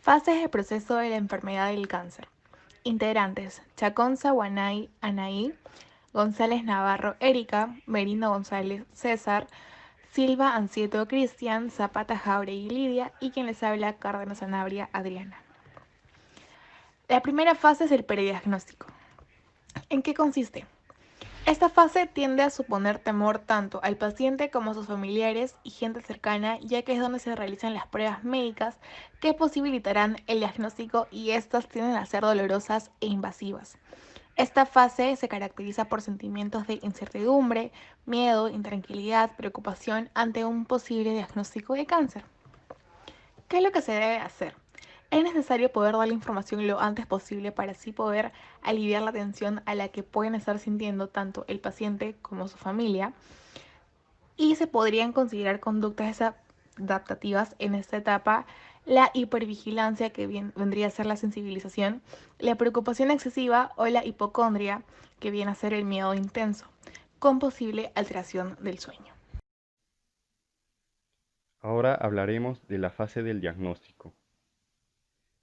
Fases del proceso de la enfermedad del cáncer. Integrantes: Chacón Saguanay Anaí, González Navarro Erika, Merino González César, Silva Ancieto Cristian, Zapata Jauregui Lidia y quien les habla Cárdenas Sanabria Adriana. La primera fase es el prediagnóstico. ¿En qué consiste? Esta fase tiende a suponer temor tanto al paciente como a sus familiares y gente cercana, ya que es donde se realizan las pruebas médicas que posibilitarán el diagnóstico y estas tienden a ser dolorosas e invasivas. Esta fase se caracteriza por sentimientos de incertidumbre, miedo, intranquilidad, preocupación ante un posible diagnóstico de cáncer. ¿Qué es lo que se debe hacer? Es necesario poder dar la información lo antes posible para así poder aliviar la tensión a la que pueden estar sintiendo tanto el paciente como su familia, y se podrían considerar conductas adaptativas en esta etapa: la hipervigilancia, que vendría a ser la sensibilización, la preocupación excesiva o la hipocondria, que viene a ser el miedo intenso, con posible alteración del sueño. Ahora hablaremos de la fase del diagnóstico.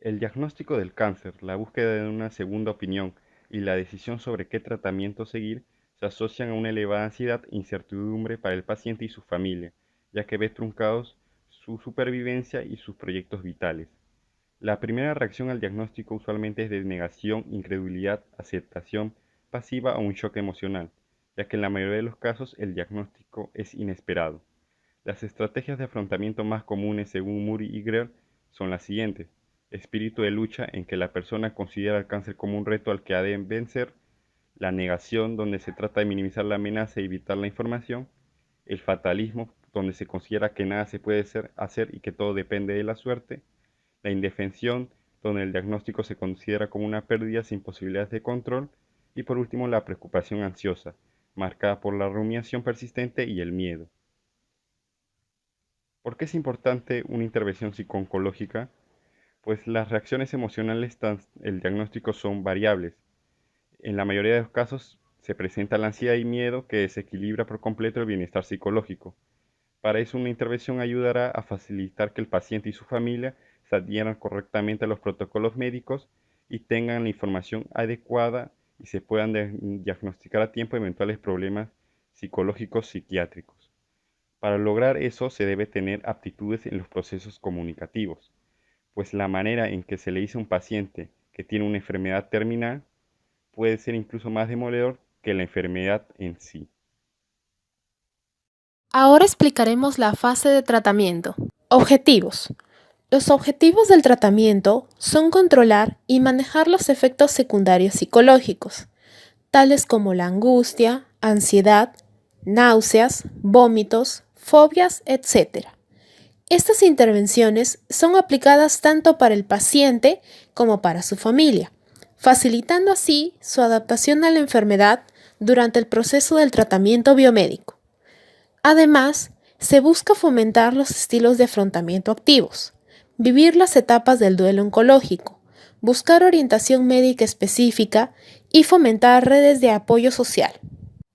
El diagnóstico del cáncer, la búsqueda de una segunda opinión y la decisión sobre qué tratamiento seguir se asocian a una elevada ansiedad e incertidumbre para el paciente y su familia, ya que ve truncados su supervivencia y sus proyectos vitales. La primera reacción al diagnóstico usualmente es de negación, incredulidad, aceptación pasiva o un shock emocional, ya que en la mayoría de los casos el diagnóstico es inesperado. Las estrategias de afrontamiento más comunes, según Muri y Greer, son las siguientes: espíritu de lucha, en que la persona considera el cáncer como un reto al que ha de vencer; la negación, donde se trata de minimizar la amenaza y evitar la información; el fatalismo, donde se considera que nada se puede hacer y que todo depende de la suerte; la indefensión, donde el diagnóstico se considera como una pérdida sin posibilidades de control; y por último la preocupación ansiosa, marcada por la rumiación persistente y el miedo. ¿Por qué es importante una intervención psico-oncológica? Pues las reacciones emocionales tras el diagnóstico son variables. En la mayoría de los casos se presenta la ansiedad y miedo, que desequilibra por completo el bienestar psicológico. Para eso una intervención ayudará a facilitar que el paciente y su familia se adhieran correctamente a los protocolos médicos y tengan la información adecuada y se puedan diagnosticar a tiempo eventuales problemas psicológicos psiquiátricos. Para lograr eso se debe tener aptitudes en los procesos comunicativos, pues la manera en que se le dice a un paciente que tiene una enfermedad terminal puede ser incluso más demoledor que la enfermedad en sí. Ahora explicaremos la fase de tratamiento. Objetivos. Los objetivos del tratamiento son controlar y manejar los efectos secundarios psicológicos, tales como la angustia, ansiedad, náuseas, vómitos, fobias, etc. Estas intervenciones son aplicadas tanto para el paciente como para su familia, facilitando así su adaptación a la enfermedad durante el proceso del tratamiento biomédico. Además, se busca fomentar los estilos de afrontamiento activos, vivir las etapas del duelo oncológico, buscar orientación médica específica y fomentar redes de apoyo social.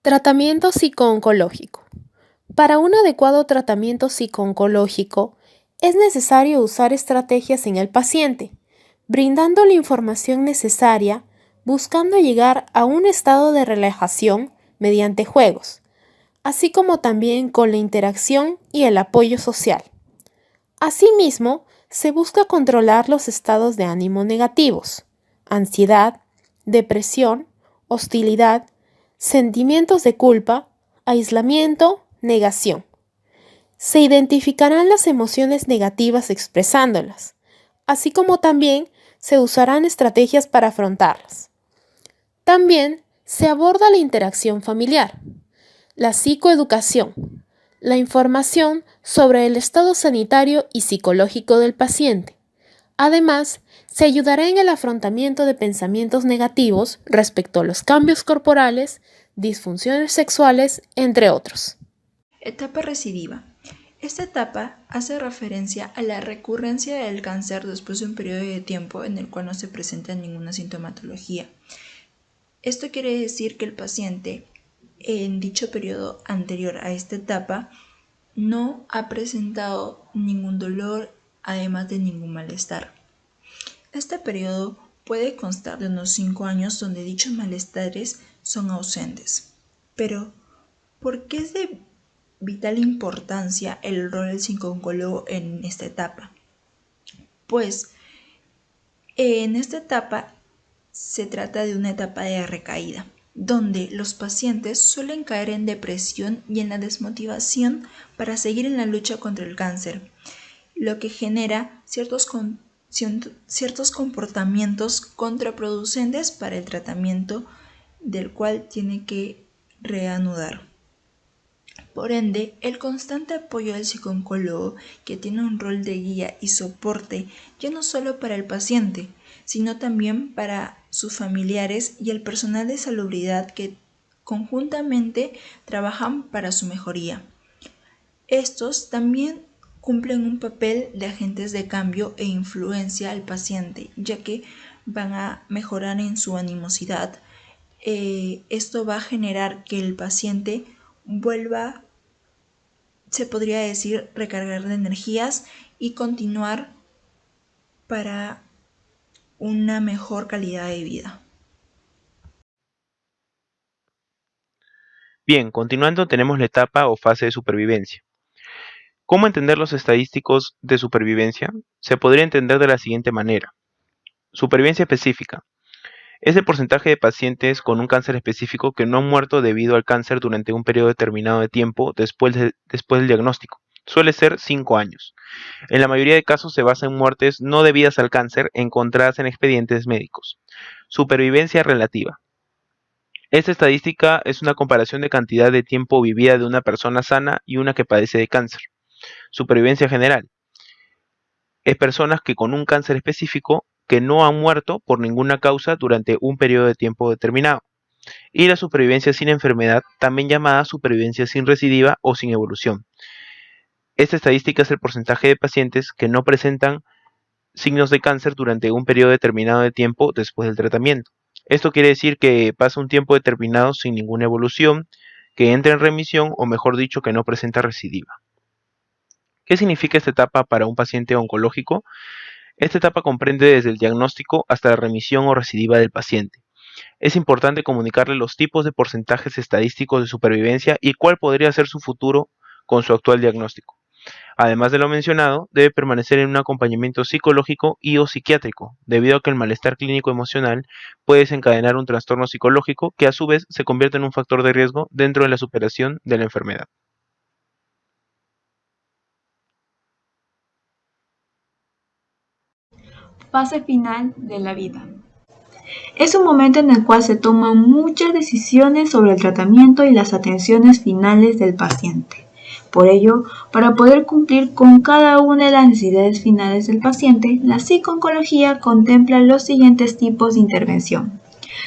Tratamiento psicooncológico. Para un adecuado tratamiento psicooncológico, es necesario usar estrategias en el paciente, brindando la información necesaria, buscando llegar a un estado de relajación mediante juegos, así como también con la interacción y el apoyo social. Asimismo, se busca controlar los estados de ánimo negativos, ansiedad, depresión, hostilidad, sentimientos de culpa, aislamiento, negación. Se identificarán las emociones negativas expresándolas, así como también se usarán estrategias para afrontarlas. También se aborda la interacción familiar, la psicoeducación, la información sobre el estado sanitario y psicológico del paciente. Además, se ayudará en el afrontamiento de pensamientos negativos respecto a los cambios corporales, disfunciones sexuales, entre otros. Etapa recidiva. Esta etapa hace referencia a la recurrencia del cáncer después de un periodo de tiempo en el cual no se presenta ninguna sintomatología. Esto quiere decir que el paciente en dicho periodo anterior a esta etapa no ha presentado ningún dolor, además de ningún malestar. Este periodo puede constar de unos 5 años donde dichos malestares son ausentes. Pero, ¿por qué es de vital importancia el rol del psicólogo en esta etapa? Pues, en esta etapa se trata de una etapa de recaída, donde los pacientes suelen caer en depresión y en la desmotivación para seguir en la lucha contra el cáncer, lo que genera ciertos comportamientos contraproducentes para el tratamiento del cual tiene que reanudar. Por ende, el constante apoyo del psicólogo, que tiene un rol de guía y soporte ya no solo para el paciente, sino también para sus familiares y el personal de salubridad que conjuntamente trabajan para su mejoría. Estos también cumplen un papel de agentes de cambio e influencia al paciente, ya que van a mejorar en su animosidad. Esto va a generar que el paciente vuelva, se podría decir, recargar de energías y continuar para una mejor calidad de vida. Bien, continuando tenemos la etapa o fase de supervivencia. ¿Cómo entender los estadísticos de supervivencia? Se podría entender de la siguiente manera. Supervivencia específica. Es el porcentaje de pacientes con un cáncer específico que no han muerto debido al cáncer durante un periodo determinado de tiempo después del diagnóstico. Suele ser 5 años. En la mayoría de casos se basa en muertes no debidas al cáncer encontradas en expedientes médicos. Supervivencia relativa. Esta estadística es una comparación de cantidad de tiempo vivida de una persona sana y una que padece de cáncer. Supervivencia general. Es personas que con un cáncer específico que no han muerto por ninguna causa durante un periodo de tiempo determinado. Y la supervivencia sin enfermedad, también llamada supervivencia sin recidiva o sin evolución. Esta estadística es el porcentaje de pacientes que no presentan signos de cáncer durante un periodo determinado de tiempo después del tratamiento. Esto quiere decir que pasa un tiempo determinado sin ninguna evolución, que entra en remisión o mejor dicho que no presenta recidiva. ¿Qué significa esta etapa para un paciente oncológico? Esta etapa comprende desde el diagnóstico hasta la remisión o recidiva del paciente. Es importante comunicarle los tipos de porcentajes estadísticos de supervivencia y cuál podría ser su futuro con su actual diagnóstico. Además de lo mencionado, debe permanecer en un acompañamiento psicológico y o psiquiátrico, debido a que el malestar clínico emocional puede desencadenar un trastorno psicológico que a su vez se convierte en un factor de riesgo dentro de la superación de la enfermedad. Fase final de la vida. Es un momento en el cual se toman muchas decisiones sobre el tratamiento y las atenciones finales del paciente. Por ello, para poder cumplir con cada una de las necesidades finales del paciente, la psicooncología contempla los siguientes tipos de intervención.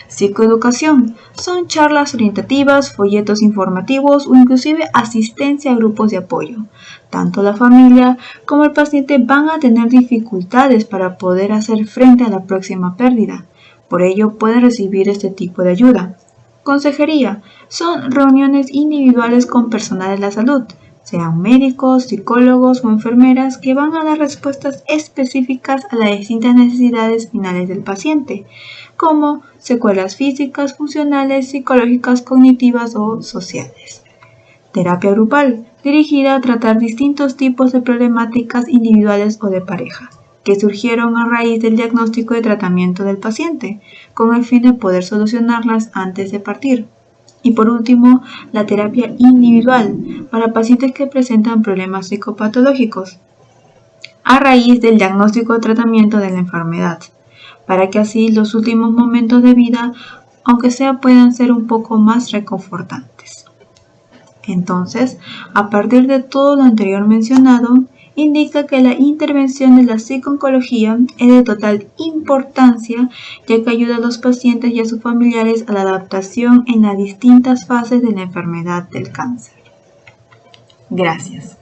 Psicoeducación. Son charlas orientativas, folletos informativos o inclusive asistencia a grupos de apoyo. Tanto la familia como el paciente van a tener dificultades para poder hacer frente a la próxima pérdida. Por ello pueden recibir este tipo de ayuda. Consejería. Son reuniones individuales con personal de la salud, sean médicos, psicólogos o enfermeras que van a dar respuestas específicas a las distintas necesidades finales del paciente, como secuelas físicas, funcionales, psicológicas, cognitivas o sociales. Terapia grupal, dirigida a tratar distintos tipos de problemáticas individuales o de pareja, que surgieron a raíz del diagnóstico y tratamiento del paciente, con el fin de poder solucionarlas antes de partir. Y por último, la terapia individual, para pacientes que presentan problemas psicopatológicos, a raíz del diagnóstico y tratamiento de la enfermedad, para que así los últimos momentos de vida, aunque sea, puedan ser un poco más reconfortantes. Entonces, a partir de todo lo anterior mencionado, indica que la intervención de la psicooncología es de total importancia, ya que ayuda a los pacientes y a sus familiares a la adaptación en las distintas fases de la enfermedad del cáncer. Gracias.